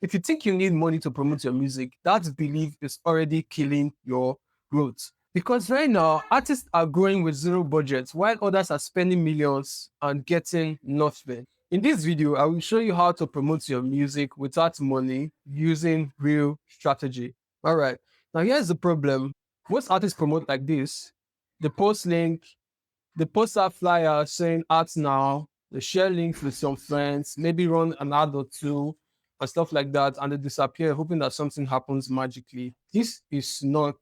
If you think you need money to promote your music, that belief is already killing your growth. Because right now, artists are growing with zero budget, while others are spending millions and getting nothing. In this video, I will show you how to promote your music without money using real strategy. All right. Now, here's the problem. Most artists promote like this. They post link, they post a flyer saying art now, they share links with some friends, maybe run an ad or two and stuff like that, and they disappear, hoping that something happens magically. This is not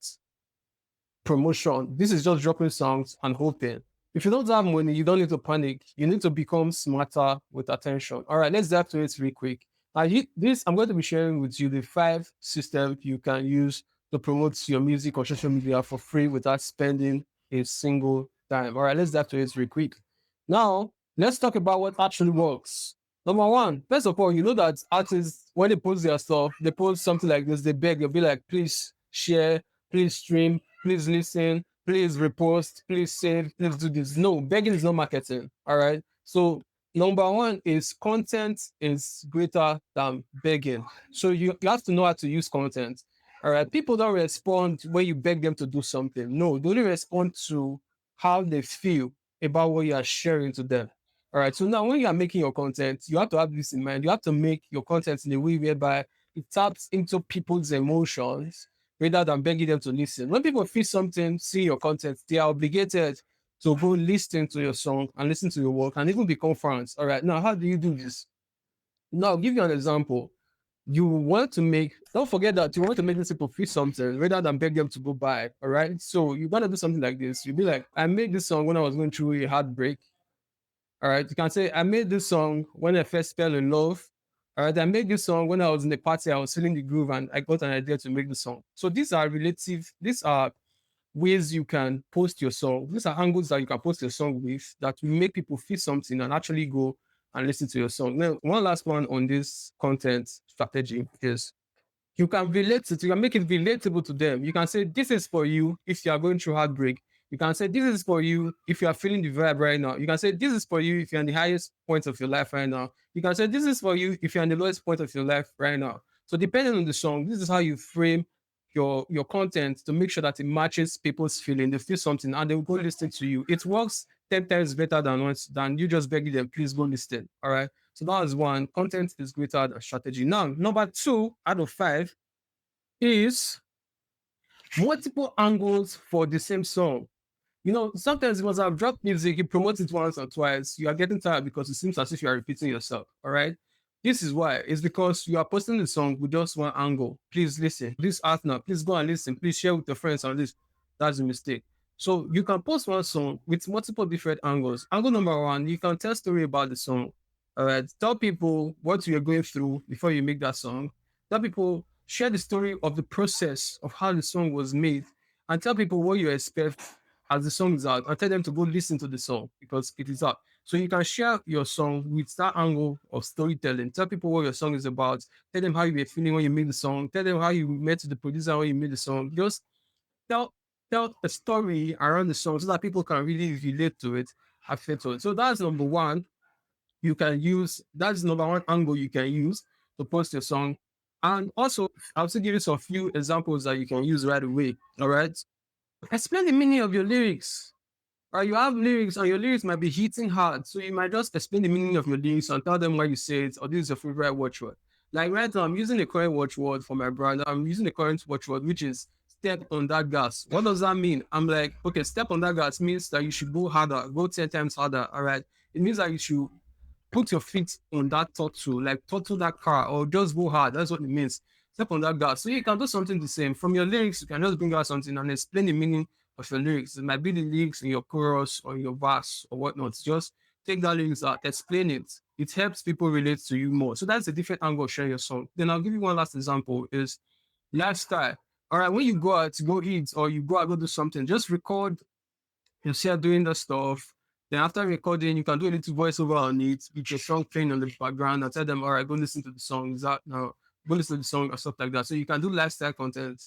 promotion. This is just dropping songs and hoping. If you don't have money, you don't need to panic. You need to become smarter with attention. All right, let's dive to it real quick. This I'm going to be sharing with you the 5 systems you can use to promote your music or social media for free without spending a single dime. All right, let's dive to it real quick. Now, let's talk about what actually works. Number one, first of all, you know that artists, when they post their stuff, they post something like this, they beg, they'll be like, please share, please stream, please listen, please repost, please save, please do this. No, begging is not marketing. All right. So number one is content is greater than begging. So you have to know how to use content. All right. People don't respond when you beg them to do something. No, they only respond to how they feel about what you are sharing to them. All right. So now when you are making your content, you have to have this in mind. You have to make your content in a way whereby it taps into people's emotions rather than begging them to listen. When people feel something, see your content, they are obligated to go listen to your song and listen to your work and even become fans. All right. Now, how do you do this? Now, I'll give you an example. You want to make, don't forget that you want to make these people feel something rather than beg them to go buy. All right. So you got to do something like this. You'll be like, I made this song when I was going through a heartbreak. All right. You can say, I made this song when I first fell in love. All right. I made this song when I was in the party, I was feeling the groove and I got an idea to make the song. So these are ways you can post your song. These are angles that you can post your song with that will make people feel something and actually go and listen to your song. Now, one last one on this content strategy is you can relate it, you can make it relatable to them. You can say, this is for you if you are going through heartbreak. You can say, this is for you if you are feeling the vibe right now. You can say, this is for you if you're in the highest point of your life right now. You can say, this is for you if you're in the lowest point of your life right now. So, depending on the song, this is how you frame your content to make sure that it matches people's feeling. They feel something and they will go listen to you. It works 10 times better than you just begging them, please go listen. All right. So that is one. Content is greater than strategy. Now, number 2 out of 5 is multiple angles for the same song. You know, sometimes once I've dropped music, you promote it once or twice, you are getting tired because it seems as if you are repeating yourself. All right. This is why. It's because you are posting the song with just one angle. Please listen. This art now. Please go and listen. Please share with your friends on this. That's a mistake. So you can post one song with multiple different angles. Angle number one, you can tell story about the song. All right. Tell people what you're going through before you make that song. Tell people, share the story of the process of how the song was made and tell people what you expect as the song is out and tell them to go listen to the song because it is out. So you can share your song with that angle of storytelling. Tell people what your song is about. Tell them how you were feeling when you made the song. Tell them how you met the producer when you made the song. Just tell tell a story around the song so that people can really relate to it, affect to it. So that's number one. You can use that's number one angle you can use to post your song. And also, I'll also give you some few examples that you can use right away. All right. Explain the meaning of your lyrics. Or you have lyrics and your lyrics might be hitting hard. So you might just explain the meaning of your lyrics and tell them why you say it, or this is your favorite watchword. Like right now, I'm using the current watchword for my brand. I'm using the current watchword, which is step on that gas. What does that mean? I'm like, okay, step on that gas means that you should go harder, go 10 times harder. All right. It means that you should put your feet on that throttle, like throttle that car, or just go hard. That's what it means. Step on that gas. So you can do something the same. From your lyrics, you can just bring out something and explain the meaning of your lyrics. It might be the lyrics in your chorus or your verse or whatnot. Just take that lyrics out, explain it. It helps people relate to you more. So that's a different angle of sharing your song. Then I'll give you one last example is lifestyle. All right, when you go out to go eat or you go out go do something, just record yourself doing the stuff. Then after recording, you can do a little voiceover on it with your song playing on the background and tell them, all right, go listen to the song. Is that now? Go listen to the song or stuff like that. So you can do lifestyle content,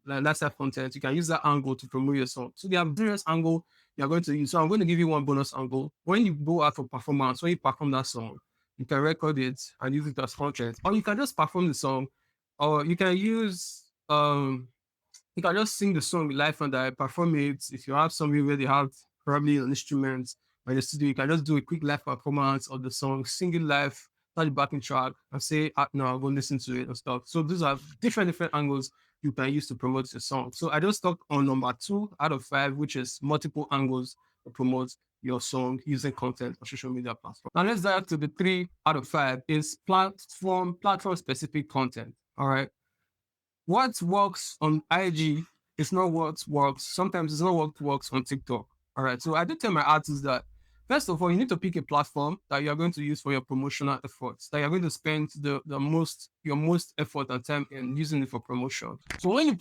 like lifestyle content. You can use that angle to promote your song. So there are various angle you're going to use. So I'm going to give you one bonus angle. When you go out for performance, when you perform that song, You can record it and use it as content, or you can just perform the song, or you can use you can just sing the song live and I perform it. If you have somebody where they have probably an instrument or in the studio, you can just do a quick live performance of the song, sing it live, start the backing track, and say, ah, no, I'll go listen to it and stuff. So these are different angles you can use to promote your song. So I just talked on number 2 out of 5, which is multiple angles to promote your song using content on social media platform. Now let's dive to the 3 out of 5 is platform specific content. All right. What works on IG is not what works. Sometimes it's not what works on TikTok. All right. So I do tell my artists that first of all, you need to pick a platform that you're going to use for your promotional efforts, that you're going to spend the most your most effort and time in using it for promotion. So when you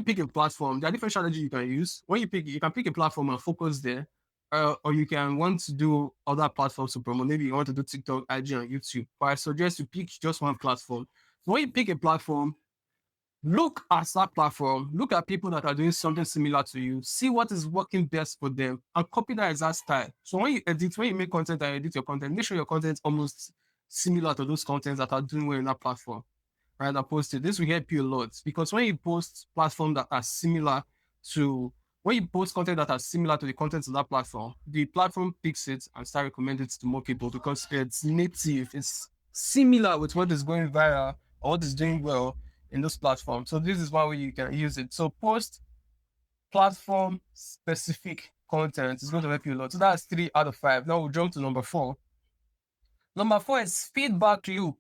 pick a platform, there are different strategies you can use. When you can pick a platform and focus there. Or you can want to do other platforms to promote. Maybe you want to do TikTok, IG, and YouTube. But I suggest you pick just one platform. So when you pick a platform, look at that platform, look at people that are doing something similar to you, see what is working best for them, and copy that exact style. So when you make content and edit your content, make sure your content is almost similar to those contents that are doing well in that platform, right? I posted this will help you a lot because when you post platforms that are similar to when you post content that are similar to the contents of that platform, the platform picks it and start recommending it to more people because it's native, it's similar with what is going viral or what is doing well in those platforms. So this is one way you can use it. So post platform specific content is going to help you a lot. So that's 3 out of 5. Now we'll jump to number 4. Number 4 is feedback loop.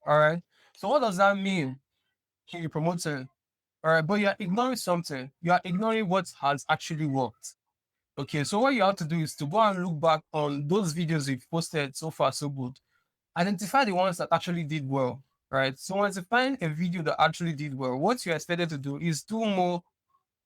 All right. So what does that mean? You're promoting. All right, but you're ignoring something. You are ignoring what has actually worked. Okay, so what you have to do is to go and look back on those videos you've posted so far, so good. Identify the ones that actually did well, right? So once you find a video that actually did well, what you're expected to do is do more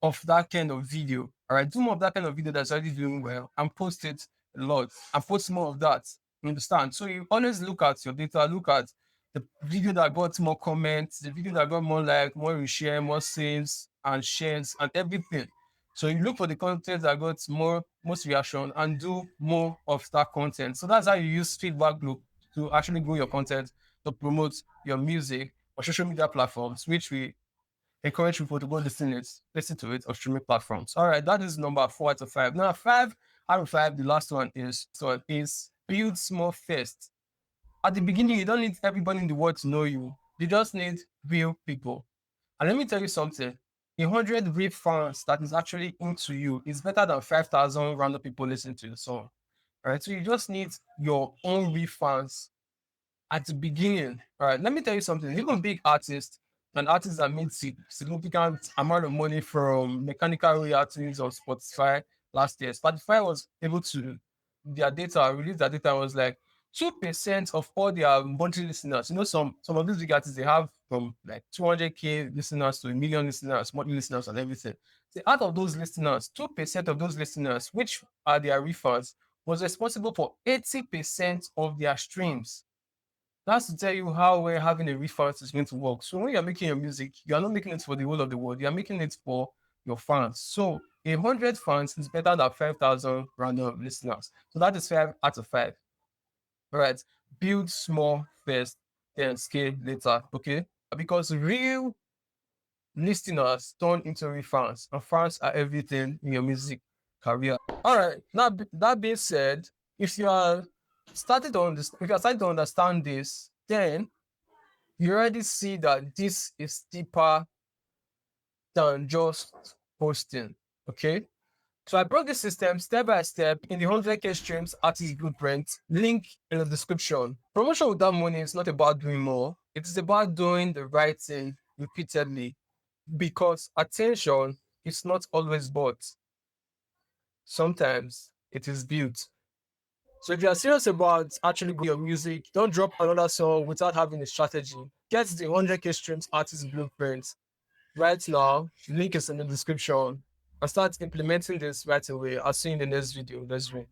of that kind of video. All right, do more of that kind of video that's already doing well and post it a lot and post more of that. You understand? So you always look at your data, look at the video that got more comments, the video that got more like, more reshare, more saves and shares and everything. So you look for the content that got most reaction and do more of that content. So that's how you use feedback loop to actually grow your content to promote your music or social media platforms, which we encourage people to go listen to it on streaming platforms. All right, that is number 4 out of 5. Now, 5 out of 5, the last one is build small first. At the beginning, you don't need everybody in the world to know you. You just need real people. And let me tell you something. 100 real fans that is actually into you is better than 5,000 random people listening to your song. All right, so you just need your own real fans at the beginning. All right, let me tell you something. Even big artists and artists that made significant amount of money from mechanical royalties on Spotify last year, Spotify was able to release their data was like 2% of all their monthly listeners. You know, some of these big artists they have from like 200K listeners to a million listeners, monthly listeners, and everything. So out of those listeners, 2% of those listeners, which are their refunds, was responsible for 80% of their streams. That's to tell you how we're having a refund is going to work. So when you're making your music, you're not making it for the whole of the world. You're making it for your fans. So 100 fans is better than 5,000 random listeners. So that is 5 out of 5. All right. Build small first, then scale later. Okay. Because real listeners turn into real fans, and fans are everything in your music career. All right. Now, that being said, if you are if you are starting to understand this, then you already see that this is deeper than just posting. Okay. So I broke the system step by step in the 100K streams artist blueprint, link in the description. Promotion without money is not about doing more. It is about doing the right thing repeatedly because attention is not always bought. Sometimes it is built. So if you are serious about actually growing your music, don't drop another song without having a strategy. Get the 100K streams artist blueprint right now. Link is in the description. And start implementing this right away. I'll see you in the next video. Let's win.